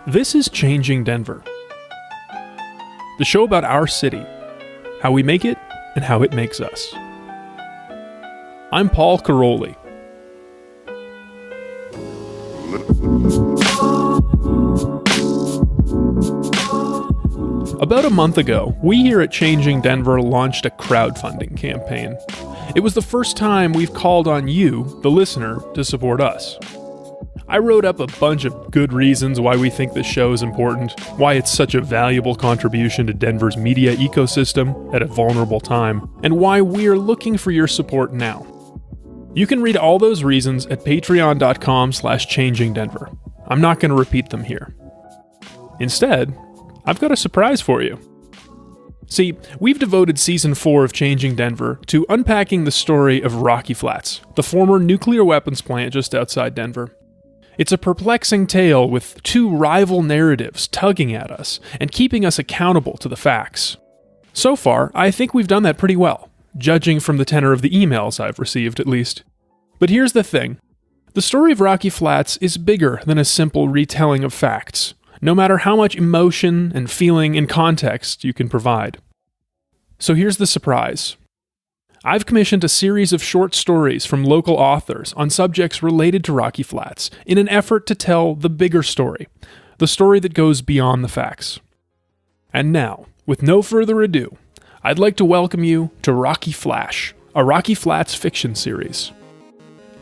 This is Changing Denver, the show about our city, how we make it, and how it makes us. I'm Paul Caroli. About a month ago, we here at Changing Denver launched a crowdfunding campaign. It was the first time we've called on you, the listener, to support us. I wrote up a bunch of good reasons why we think this show is important, why it's such a valuable contribution to Denver's media ecosystem at a vulnerable time, and why we're looking for your support now. You can read all those reasons at patreon.com/changingdenver. I'm not going to repeat them here. Instead, I've got a surprise for you. See, we've devoted Season 4 of Changing Denver to unpacking the story of Rocky Flats, the former nuclear weapons plant just outside Denver. It's a perplexing tale with two rival narratives tugging at us and keeping us accountable to the facts. So far, I think we've done that pretty well, judging from the tenor of the emails I've received at least. But here's the thing. The story of Rocky Flats is bigger than a simple retelling of facts, no matter how much emotion and feeling and context you can provide. So here's the surprise. I've commissioned a series of short stories from local authors on subjects related to Rocky Flats in an effort to tell the bigger story, the story that goes beyond the facts. And now, with no further ado, I'd like to welcome you to Rocky Flash, a Rocky Flats fiction series.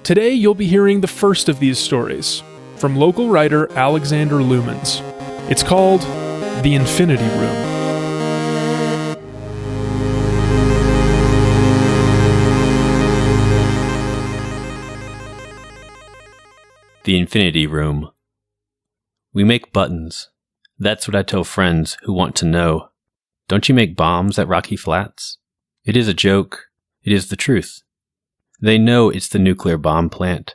Today you'll be hearing the first of these stories, from local writer Alexander Lumans. It's called The Infinity Room. The Infinity Room. We make buttons. That's what I tell friends who want to know. Don't you make bombs at Rocky Flats? It is a joke. It is the truth. They know it's the nuclear bomb plant.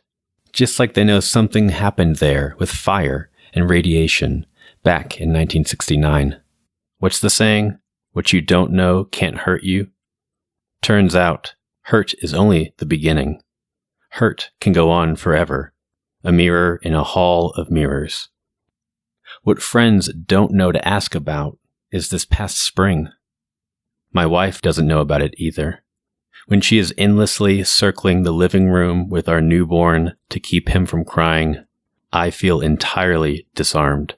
Just like they know something happened there with fire and radiation back in 1969. What's the saying? What you don't know can't hurt you. Turns out, hurt is only the beginning. Hurt can go on forever. A mirror in a hall of mirrors. What friends don't know to ask about is this past spring. My wife doesn't know about it either. When she is endlessly circling the living room with our newborn to keep him from crying, I feel entirely disarmed.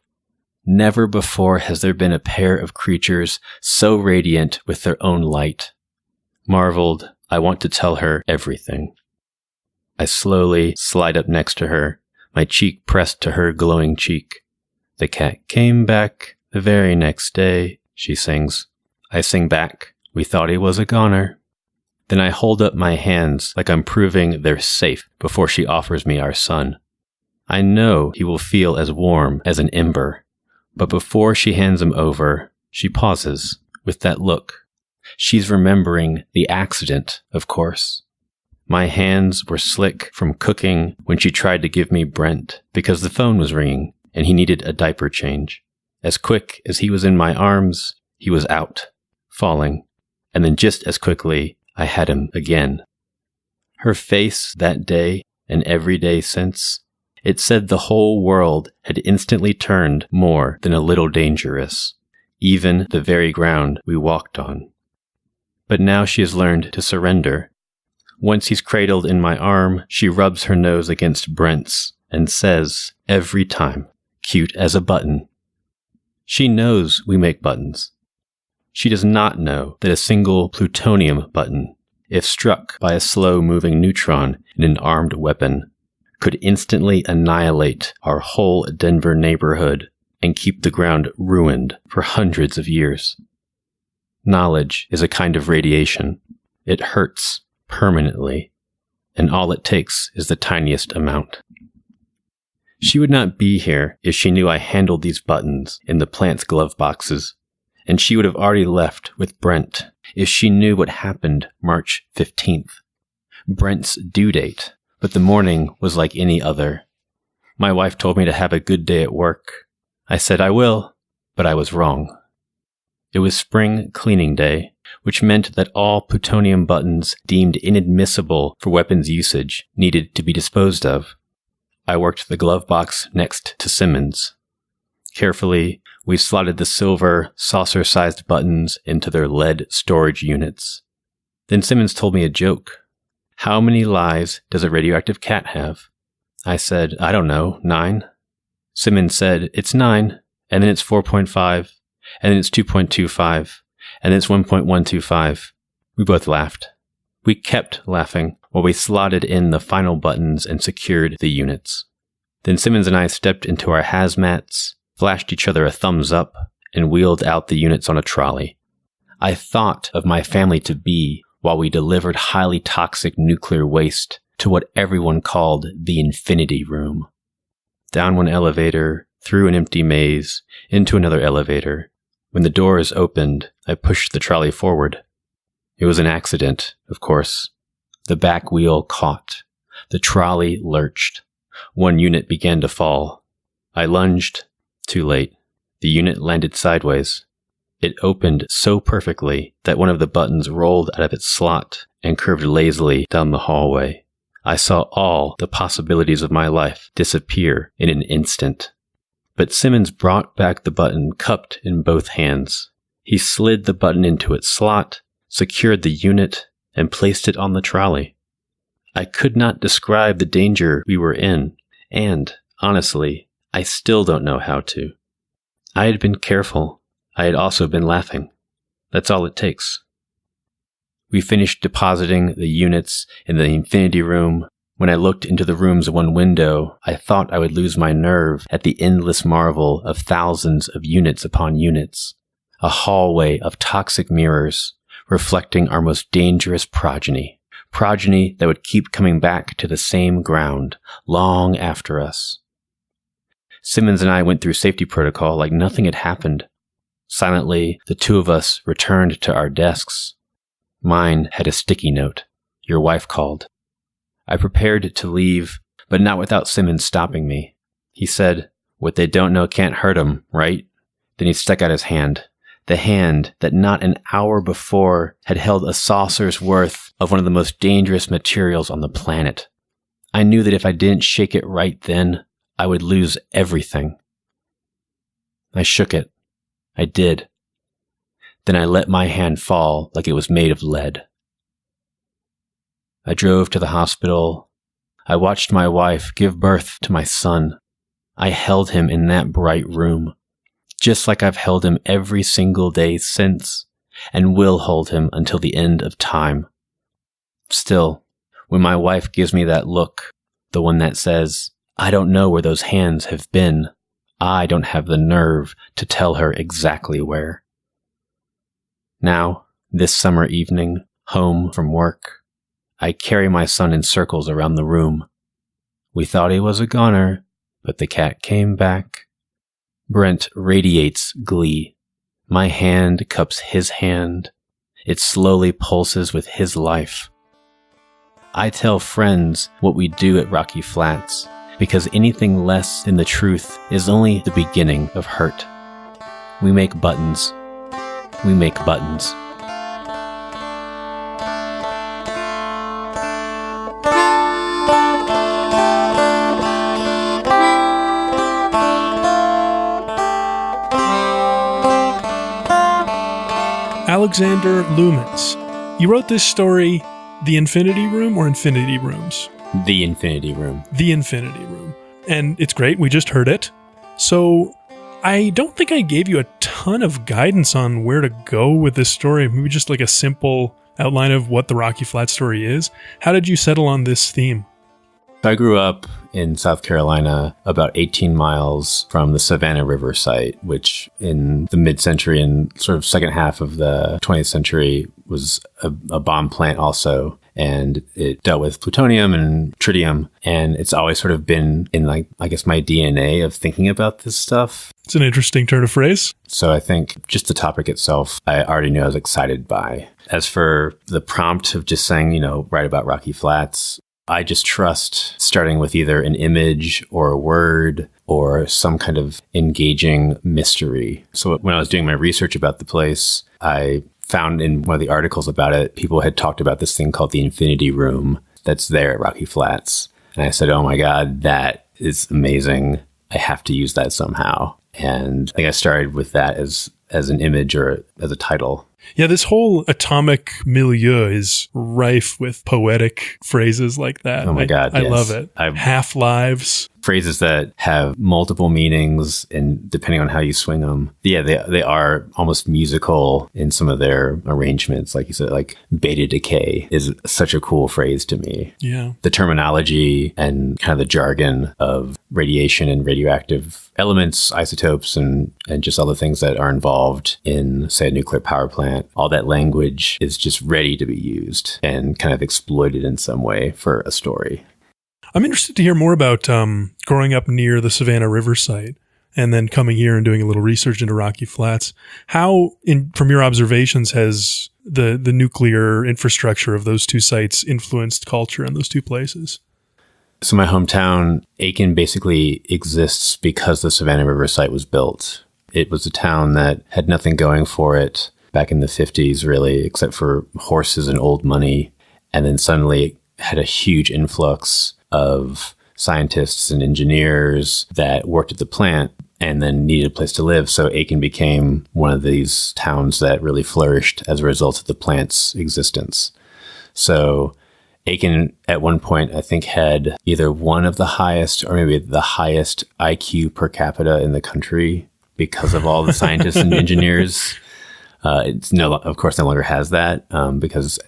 Never before has there been a pair of creatures so radiant with their own light. Marveled, I want to tell her everything. I slowly slide up next to her, my cheek pressed to her glowing cheek. The cat came back the very next day, she sings. I sing back, we thought he was a goner. Then I hold up my hands like I'm proving they're safe before she offers me our son. I know he will feel as warm as an ember, but before she hands him over, she pauses with that look. She's remembering the accident, of course. My hands were slick from cooking when she tried to give me Brent because the phone was ringing and he needed a diaper change. As quick as he was in my arms, he was out, falling, and then just as quickly, I had him again. Her face that day and every day since, it said the whole world had instantly turned more than a little dangerous, even the very ground we walked on. But now she has learned to surrender. Once he's cradled in my arm, she rubs her nose against Brent's and says, every time, cute as a button. She knows we make buttons. She does not know that a single plutonium button, if struck by a slow-moving neutron in an armed weapon, could instantly annihilate our whole Denver neighborhood and keep the ground ruined for hundreds of years. Knowledge is a kind of radiation. It hurts permanently, and all it takes is the tiniest amount. She would not be here if she knew I handled these buttons in the plant's glove boxes, and she would have already left with Brent if she knew what happened March 15th, Brent's due date, but the morning was like any other. My wife told me to have a good day at work. I said I will, but I was wrong. It was spring cleaning day, which meant that all plutonium buttons deemed inadmissible for weapons usage needed to be disposed of. I worked the glove box next to Simmons. Carefully, we slotted the silver, saucer-sized buttons into their lead storage units. Then Simmons told me a joke. How many lives does a radioactive cat have? I said, I don't know, 9. Simmons said, it's 9, and then it's 4.5, and then it's 2.25, and then it's 1.125. We both laughed. We kept laughing while we slotted in the final buttons and secured the units. Then Simmons and I stepped into our hazmats, flashed each other a thumbs up, and wheeled out the units on a trolley. I thought of my family to be while we delivered highly toxic nuclear waste to what everyone called the Infinity Room. Down one elevator, through an empty maze, into another elevator. When the doors opened, I pushed the trolley forward. It was an accident, of course. The back wheel caught. The trolley lurched. One unit began to fall. I lunged. Too late. The unit landed sideways. It opened so perfectly that one of the buttons rolled out of its slot and curved lazily down the hallway. I saw all the possibilities of my life disappear in an instant. But Simmons brought back the button cupped in both hands. He slid the button into its slot, secured the unit, and placed it on the trolley. I could not describe the danger we were in, and, honestly, I still don't know how to. I had been careful. I had also been laughing. That's all it takes. We finished depositing the units in the Infinity Room. When I looked into the room's one window, I thought I would lose my nerve at the endless marvel of thousands of units upon units. A hallway of toxic mirrors, reflecting our most dangerous progeny. Progeny that would keep coming back to the same ground, long after us. Simmons and I went through safety protocol like nothing had happened. Silently, the two of us returned to our desks. Mine had a sticky note. Your wife called. I prepared to leave, but not without Simmons stopping me. He said, what they don't know can't hurt 'em, right? Then he stuck out his hand. The hand that not an hour before had held a saucer's worth of one of the most dangerous materials on the planet. I knew that if I didn't shake it right then, I would lose everything. I shook it. I did. Then I let my hand fall like it was made of lead. I drove to the hospital. I watched my wife give birth to my son. I held him in that bright room, just like I've held him every single day since, and will hold him until the end of time. Still, when my wife gives me that look, the one that says, I don't know where those hands have been, I don't have the nerve to tell her exactly where. Now, this summer evening, home from work, I carry my son in circles around the room. We thought he was a goner, but the cat came back. Brent radiates glee. My hand cups his hand. It slowly pulses with his life. I tell friends what we do at Rocky Flats, because anything less than the truth is only the beginning of hurt. We make buttons. We make buttons. Alexander Lumans. You wrote this story, The Infinity Room or Infinity Rooms? The Infinity Room. The Infinity Room. And it's great, we just heard it. So I don't think I gave you a ton of guidance on where to go with this story. Maybe just like a simple outline of what the Rocky Flat story is. How did you settle on this theme? I grew up in South Carolina, about 18 miles from the Savannah River site, which in the mid-century and sort of second half of the 20th century was a bomb plant also. And it dealt with plutonium and tritium. And it's always sort of been in, like, I guess, my DNA of thinking about this stuff. It's an interesting turn of phrase. So I think just the topic itself, I already knew I was excited by. As for the prompt of just saying, write about Rocky Flats, I just trust starting with either an image or a word or some kind of engaging mystery. So when I was doing my research about the place, I found in one of the articles about it, people had talked about this thing called the Infinity Room that's there at Rocky Flats. And I said, oh my God, that is amazing. I have to use that somehow. And I think I started with that as an image or as a title. Yeah, this whole atomic milieu is rife with poetic phrases like that. Oh my God, I yes. love it. Half-lives. Phrases that have multiple meanings, and depending on how you swing them. Yeah, they are almost musical in some of their arrangements. Like you said, like beta decay is such a cool phrase to me. Yeah. The terminology and kind of the jargon of radiation and radioactive elements, isotopes, and just all the things that are involved in, say, a nuclear power plant. All that language is just ready to be used and kind of exploited in some way for a story. I'm interested to hear more about growing up near the Savannah River site and then coming here and doing a little research into Rocky Flats. How, from your observations, has the nuclear infrastructure of those two sites influenced culture in those two places? So my hometown, Aiken, basically exists because the Savannah River site was built. It was a town that had nothing going for it back in the 50s, really, except for horses and old money. And then suddenly it had a huge influx of scientists and engineers that worked at the plant and then needed a place to live. So Aiken became one of these towns that really flourished as a result of the plant's existence. So Aiken at one point, I think, had either one of the highest or maybe the highest IQ per capita in the country because of all the scientists and engineers. Of course, no longer has that because,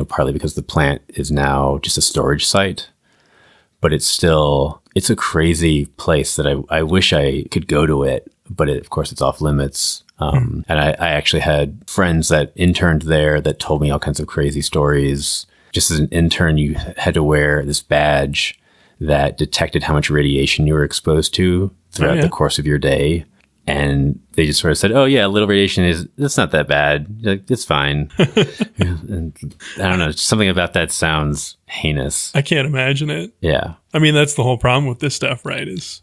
partly because the plant is now just a storage site. But it's a crazy place that I wish I could go to it, but of course it's off limits. And I actually had friends that interned there that told me all kinds of crazy stories. Just as an intern, you had to wear this badge that detected how much radiation you were exposed to throughout the course of your day. And they just sort of said, oh, yeah, a little radiation it's not that bad. Like, it's fine. And I don't know. Something about that sounds heinous. I can't imagine it. Yeah. I mean, that's the whole problem with this stuff, right? It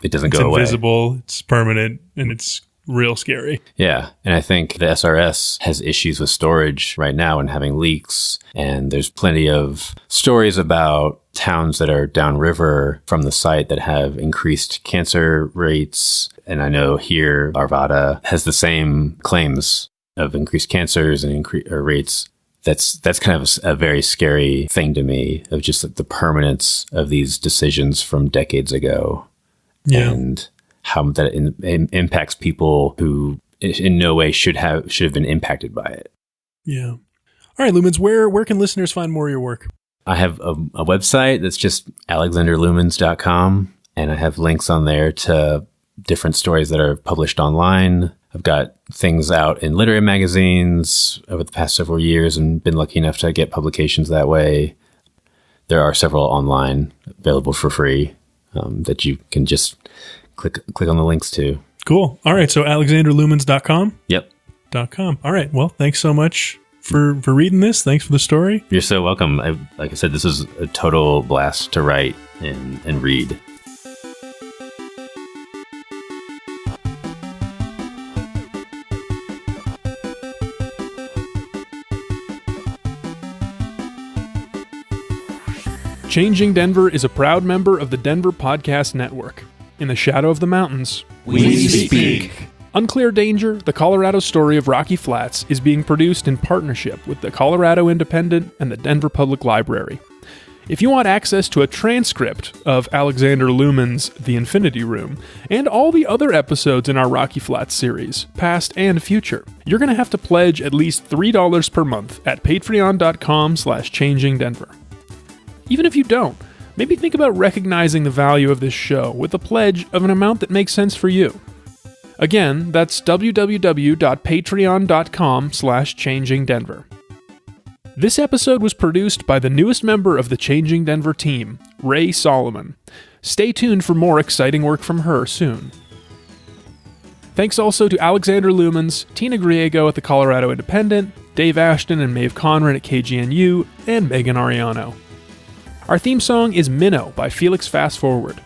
doesn't go away. It's invisible, it's permanent, and it's real scary. Yeah. And I think the SRS has issues with storage right now and having leaks. And there's plenty of stories about towns that are downriver from the site that have increased cancer rates. And I know here, Arvada has the same claims of increased cancers and increased rates. That's kind of a very scary thing to me, of just like the permanence of these decisions from decades ago. Yeah. And how that impacts people who in no way should have been impacted by it. Yeah. All right, Lumans, where can listeners find more of your work? I have a website that's just alexanderlumans.com, and I have links on there to different stories that are published online. I've got things out in literary magazines over the past several years and been lucky enough to get publications that way. There are several online available for free that you can just click on the links to. Cool. All right. So alexanderlumans.com? Yep. .com. All right. Well, thanks so much for reading this. Thanks for the story. You're so welcome. Like I said, this was a total blast to write and read. Changing Denver is a proud member of the Denver Podcast Network. In the shadow of the mountains, we speak. Unclear Danger, the Colorado story of Rocky Flats, is being produced in partnership with the Colorado Independent and the Denver Public Library. If you want access to a transcript of Alexander Lumans' The Infinity Room and all the other episodes in our Rocky Flats series, past and future, you're going to have to pledge at least $3 per month at patreon.com/changingdenver. Even if you don't, maybe think about recognizing the value of this show with a pledge of an amount that makes sense for you. Again, that's www.patreon.com/changingdenver. This episode was produced by the newest member of the Changing Denver team, Ray Solomon. Stay tuned for more exciting work from her soon. Thanks also to Alexander Lumans, Tina Griego at the Colorado Independent, Dave Ashton and Maeve Conran at KGNU, and Megan Ariano. Our theme song is Minnow by Felix Fast Forward.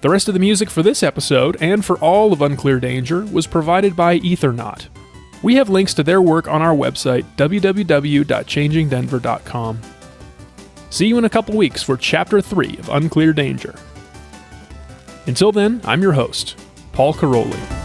The rest of the music for this episode, and for all of Unclear Danger, was provided by Ethernaut. We have links to their work on our website, www.changingdenver.com. See you in a couple weeks for Chapter 3 of Unclear Danger. Until then, I'm your host, Paul Caroli.